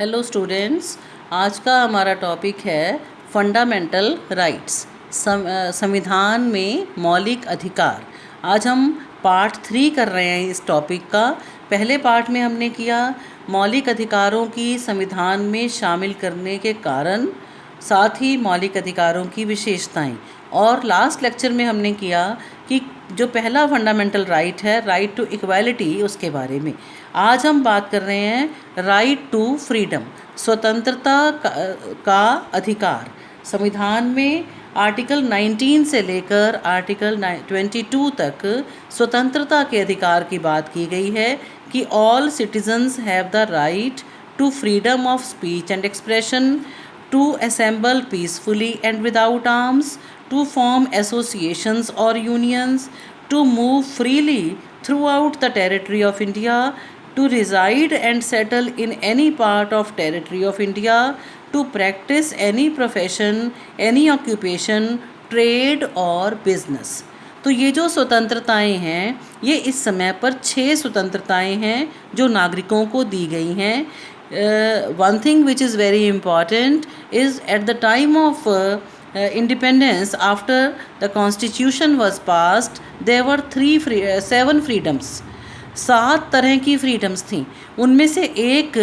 Hello students, आज का हमारा टॉपिक है फंडामेंटल राइट्स, संविधान में मौलिक अधिकार। आज हम पार्ट 3 कर रहे हैं इस टॉपिक का। पहले पार्ट में हमने किया मौलिक अधिकारों की संविधान में शामिल करने के कारण, साथ ही मौलिक अधिकारों की विशेषताएं, और लास्ट लेक्चर में हमने किया कि जो पहला फंडामेंटल राइट है, राइट टू इक्वालिटी, उसके बारे में। आज हम बात कर रहे हैं राइट टू फ्रीडम, स्वतंत्रता का अधिकार। संविधान में आर्टिकल 19 से लेकर आर्टिकल 22 तक स्वतंत्रता के अधिकार की बात की गई है कि all citizens have the right to freedom of speech and expression, to assemble peacefully and without arms, to form associations or unions, to move freely throughout the territory of India, to reside and settle in any part of territory of India, to practice any profession, any occupation, trade or business। तो ये जो स्वतंत्रताएं हैं, ये इस समय पर 6 स्वतंत्रताएं हैं जो नागरिकों को दी गई हैं। One thing which is very important is at the time of independence, after the constitution was passed, there were 7 freedoms, 7 तरह की फ्रीडम्स थी। उनमें से एक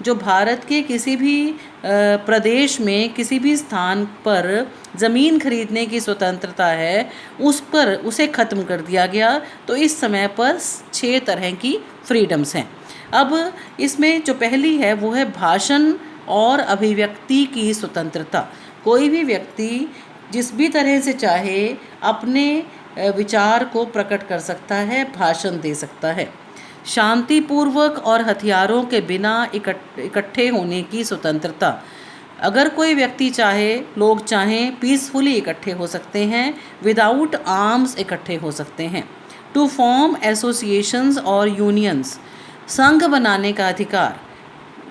जो भारत के किसी भी प्रदेश में किसी भी स्थान पर ज़मीन खरीदने की स्वतंत्रता है, उसे ख़त्म कर दिया गया। तो इस समय पर 6 तरह की फ्रीडम्स हैं। अब इसमें जो पहली है वो है भाषण और अभिव्यक्ति की स्वतंत्रता। कोई भी व्यक्ति जिस भी तरह से चाहे अपने विचार को प्रकट कर सकता है, भाषण दे सकता है। शांतिपूर्वक और हथियारों के बिना इकट्ठे होने की स्वतंत्रता। अगर कोई व्यक्ति चाहे, लोग चाहें, पीसफुली इकट्ठे हो सकते हैं, विदाउट आर्म्स इकट्ठे हो सकते हैं। टू फॉर्म एसोसिएशंस और यूनियंस, संघ बनाने का अधिकार।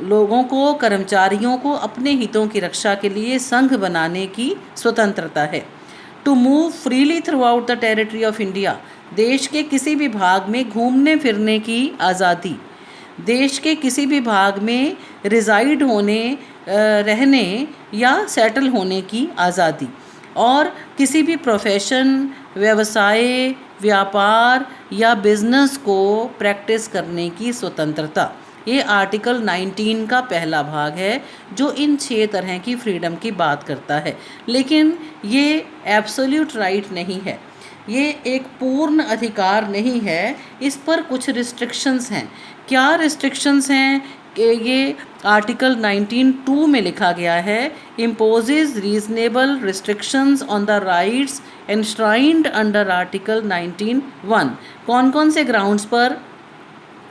लोगों को, कर्मचारियों को अपने हितों की रक्षा के लिए संघ बनाने की स्वतंत्रता है। To move freely throughout the territory of India, देश के किसी भी भाग में घूमने फिरने की आज़ादी। देश के किसी भी भाग में रिजाइड होने, रहने या सेटल होने की आज़ादी। और किसी भी प्रोफेशन, व्यवसाय, व्यापार या बिजनेस को प्रैक्टिस करने की स्वतंत्रता। ये आर्टिकल 19 का पहला भाग है जो इन 6 तरह की फ्रीडम की बात करता है। लेकिन ये एब्सोल्यूट राइट नहीं है, ये एक पूर्ण अधिकार नहीं है। इस पर कुछ रिस्ट्रिक्शंस हैं। क्या रिस्ट्रिक्शंस हैं? ये आर्टिकल 19(2) में लिखा गया है, imposes reasonable restrictions on the rights enshrined under article 19(1)। कौन कौन से ग्राउंड्स पर?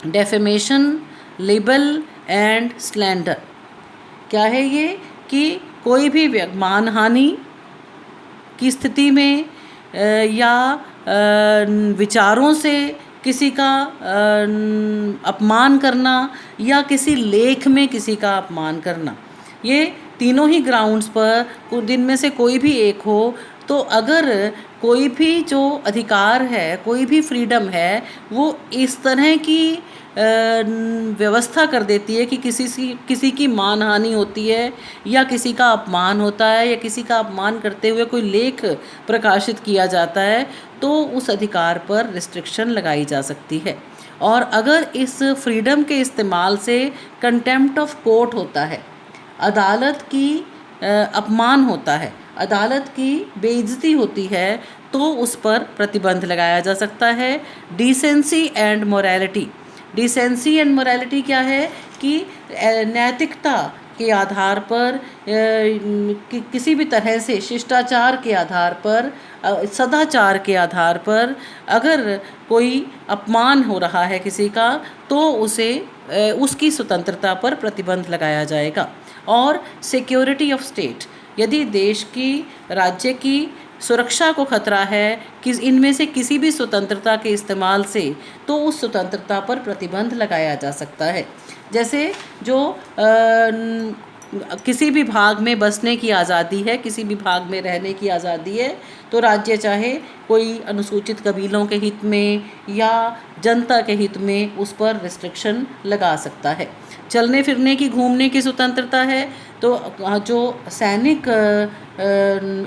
Defamation, label and slander. क्या है ये? कि कोई भी मानहानि की स्थिति में या विचारों से किसी का अपमान करना या किसी लेख में किसी का अपमान करना, ये तीनों ही ग्राउंड्स पर दिन में से कोई भी एक हो। तो अगर कोई भी जो अधिकार है, कोई भी फ्रीडम है, वो इस तरह की व्यवस्था कर देती है कि किसी की मानहानि होती है या किसी का अपमान होता है या किसी का अपमान करते हुए कोई लेख प्रकाशित किया जाता है, तो उस अधिकार पर रिस्ट्रिक्शन लगाई जा सकती है। और अगर इस फ्रीडम के इस्तेमाल से कंटेम्प्ट ऑफ कोर्ट होता है, अदालत की अपमान होता है, अदालत की बेइज्जती होती है, तो उस पर प्रतिबंध लगाया जा सकता है। Decency and morality. Decency and morality क्या है? कि नैतिकता के आधार पर, किसी भी तरह से शिष्टाचार के आधार पर, सदाचार के आधार पर अगर कोई अपमान हो रहा है किसी का, तो उसे उसकी स्वतंत्रता पर प्रतिबंध लगाया जाएगा। और सिक्योरिटी ऑफ स्टेट, यदि देश की, राज्य की सुरक्षा को खतरा है कि इनमें से किसी भी स्वतंत्रता के इस्तेमाल से, तो उस स्वतंत्रता पर प्रतिबंध लगाया जा सकता है। जैसे जो किसी भी भाग में बसने की आज़ादी है, किसी भी भाग में रहने की आज़ादी है, तो राज्य चाहे कोई अनुसूचित कबीलों के हित में या जनता के हित में उस पर रिस्ट्रिक्शन लगा सकता है। चलने फिरने की, घूमने की स्वतंत्रता है, तो जो सैनिक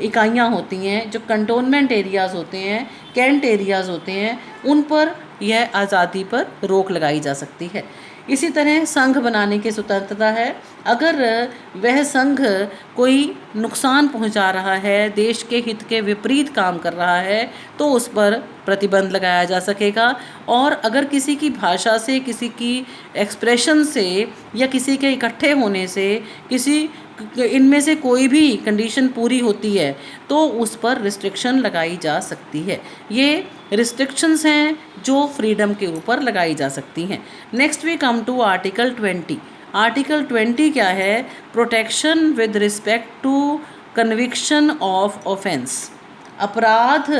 इकाइयाँ होती हैं, जो कंटोनमेंट एरियाज़ होते हैं, कैंट एरियाज़ होते हैं, उन पर यह आज़ादी पर रोक लगाई जा सकती है। इसी तरह संघ बनाने की स्वतंत्रता है। अगर वह संघ कोई नुकसान पहुंचा रहा है, देश के हित के विपरीत काम कर रहा है, तो उस पर प्रतिबंध लगाया जा सकेगा। और अगर किसी की भाषा से, किसी की एक्सप्रेशन से या किसी के इकट्ठे होने से किसी इनमें से कोई भी कंडीशन पूरी होती है तो उस पर रिस्ट्रिक्शन लगाई जा सकती है। ये रिस्ट्रिक्शंस हैं जो फ्रीडम के ऊपर लगाई जा सकती हैं। Next we come to article 20। Article 20 क्या है? Protection with respect to conviction of offence. अपराध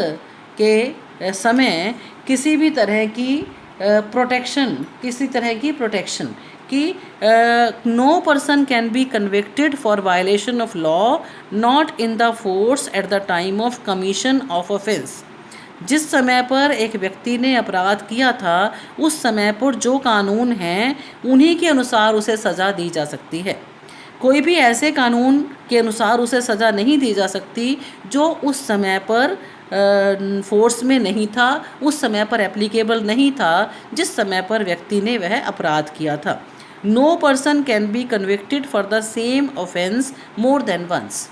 के समय किसी भी तरह की प्रोटेक्शन, किसी तरह की प्रोटेक्शन कि no person can be convicted for violation of law not in the force at the time of commission of offence. जिस समय पर एक व्यक्ति ने अपराध किया था, उस समय पर जो कानून हैं उन्हीं के अनुसार उसे सज़ा दी जा सकती है। कोई भी ऐसे कानून के अनुसार उसे सज़ा नहीं दी जा सकती जो उस समय पर फोर्स में नहीं था, उस समय पर एप्लीकेबल नहीं था जिस समय पर व्यक्ति ने वह अपराध किया था। No person can be convicted for the same offence more than once.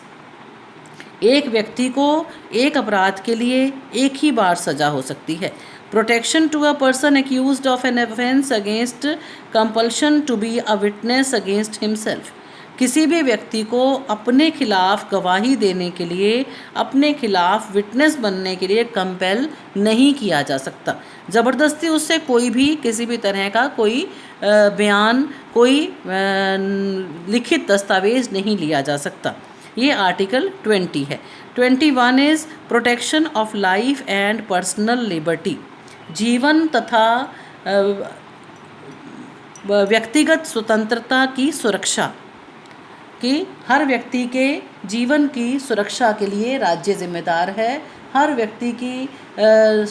एक व्यक्ति को एक अपराध के लिए एक ही बार सजा हो सकती है। Protection to a person accused of an offence against compulsion to be a witness against himself. किसी भी व्यक्ति को अपने खिलाफ गवाही देने के लिए, अपने खिलाफ विटनेस बनने के लिए कंपेल नहीं किया जा सकता। ज़बरदस्ती उससे कोई भी किसी भी तरह का कोई बयान, कोई लिखित दस्तावेज नहीं लिया जा सकता। ये आर्टिकल 20 है। 21 is protection of life and personal liberty. जीवन तथा व्यक्तिगत स्वतंत्रता की सुरक्षा, कि हर व्यक्ति के जीवन की सुरक्षा के लिए राज्य जिम्मेदार है। हर व्यक्ति की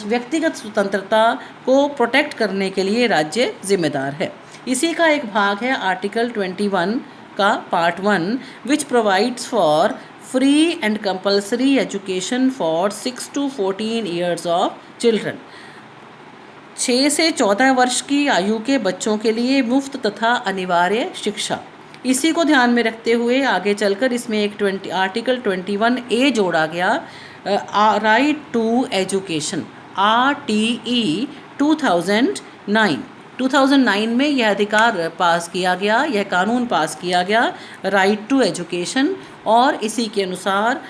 व्यक्तिगत स्वतंत्रता को प्रोटेक्ट करने के लिए राज्य जिम्मेदार है। इसी का एक भाग है आर्टिकल 21 का part 1, which provides for free and compulsory education for 6 to 14 years of children. 6 से 14 वर्ष की आयु के बच्चों के लिए मुफ्त तथा अनिवार्य शिक्षा। इसी को ध्यान में रखते हुए आगे चलकर इसमें एक आर्टिकल 21A जोड़ा गया, राइट टू एजुकेशन, RTE 2009 में यह अधिकार पास किया गया, यह कानून पास किया गया, राइट टू एजुकेशन। और इसी के अनुसार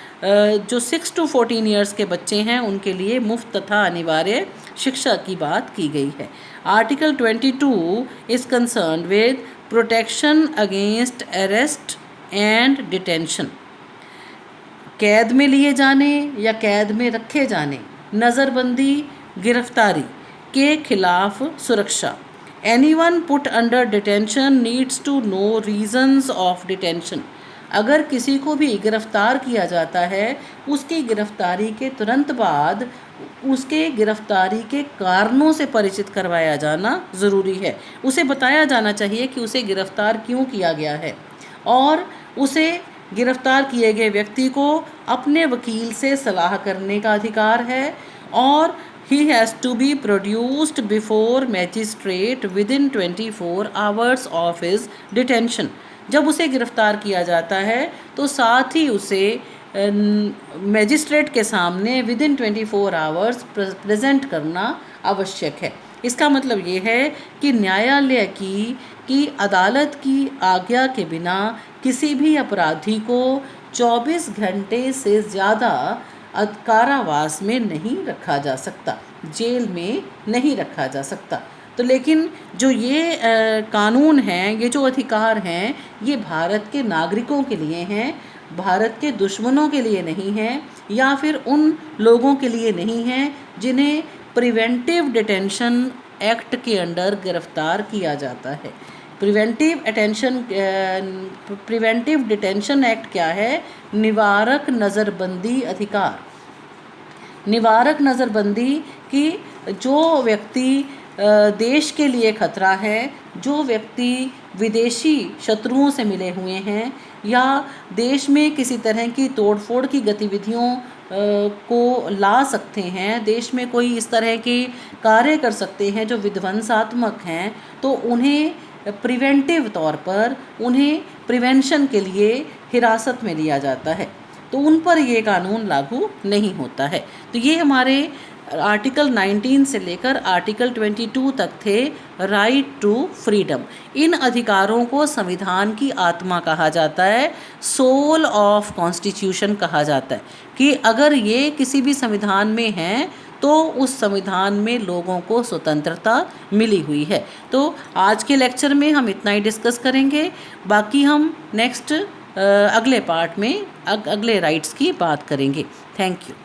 जो 6 to 14 ईयर्स के बच्चे हैं उनके लिए मुफ्त तथा अनिवार्य शिक्षा की बात की गई है। Article 22 is concern with protection against arrest and detention. कैद में लिए जाने या कैद में रखे जाने, नज़रबंदी, गिरफ्तारी के खिलाफ सुरक्षा। Anyone put under detention needs to know reasons of detention. अगर किसी को भी गिरफ्तार किया जाता है, उसकी गिरफ्तारी के तुरंत बाद उसके गिरफ्तारी के कारणों से परिचित करवाया जाना ज़रूरी है। उसे बताया जाना चाहिए कि उसे गिरफ्तार क्यों किया गया है, और उसे गिरफ्तार किए गए व्यक्ति को अपने वकील से सलाह करने का अधिकार है, और he has to be produced before magistrate within 24 hours of his detention। जब उसे गिरफ्तार किया जाता है तो साथ ही उसे मैजिस्ट्रेट के सामने विदिन 24 आवर्स प्रेजेंट करना आवश्यक है। इसका मतलब ये है कि न्यायालय की अदालत की आज्ञा के बिना किसी भी अपराधी को 24 घंटे से ज़्यादा कारावास में नहीं रखा जा सकता, जेल में नहीं रखा जा सकता। तो लेकिन जो ये कानून हैं, ये जो अधिकार हैं, ये भारत के नागरिकों के लिए हैं, भारत के दुश्मनों के लिए नहीं हैं, या फिर उन लोगों के लिए नहीं हैं जिन्हें प्रिवेंटिव डिटेंशन एक्ट के अंडर गिरफ्तार किया जाता है। प्रिवेंटिव डिटेंशन एक्ट क्या है? निवारक नज़रबंदी अधिकार। निवारक नज़रबंदी कि जो व्यक्ति देश के लिए खतरा है, जो व्यक्ति विदेशी शत्रुओं से मिले हुए हैं या देश में किसी तरह की तोड़फोड़ की गतिविधियों को ला सकते हैं, देश में कोई इस तरह के कार्य कर सकते हैं जो विध्वंसात्मक हैं, तो उन्हें प्रिवेंटिव तौर पर उन्हें प्रिवेंशन के लिए हिरासत में लिया जाता है, तो उन पर ये कानून लागू नहीं होता है। तो ये हमारे आर्टिकल 19 से लेकर आर्टिकल 22 तक थे, राइट टू फ्रीडम। इन अधिकारों को संविधान की आत्मा कहा जाता है, सोल ऑफ कॉन्स्टिट्यूशन कहा जाता है, कि अगर ये किसी भी संविधान में हैं तो उस संविधान में लोगों को स्वतंत्रता मिली हुई है। तो आज के लेक्चर में हम इतना ही डिस्कस करेंगे, बाकी हम नेक्स्ट अगले पार्ट में अगले राइट्स की बात करेंगे। Thank you.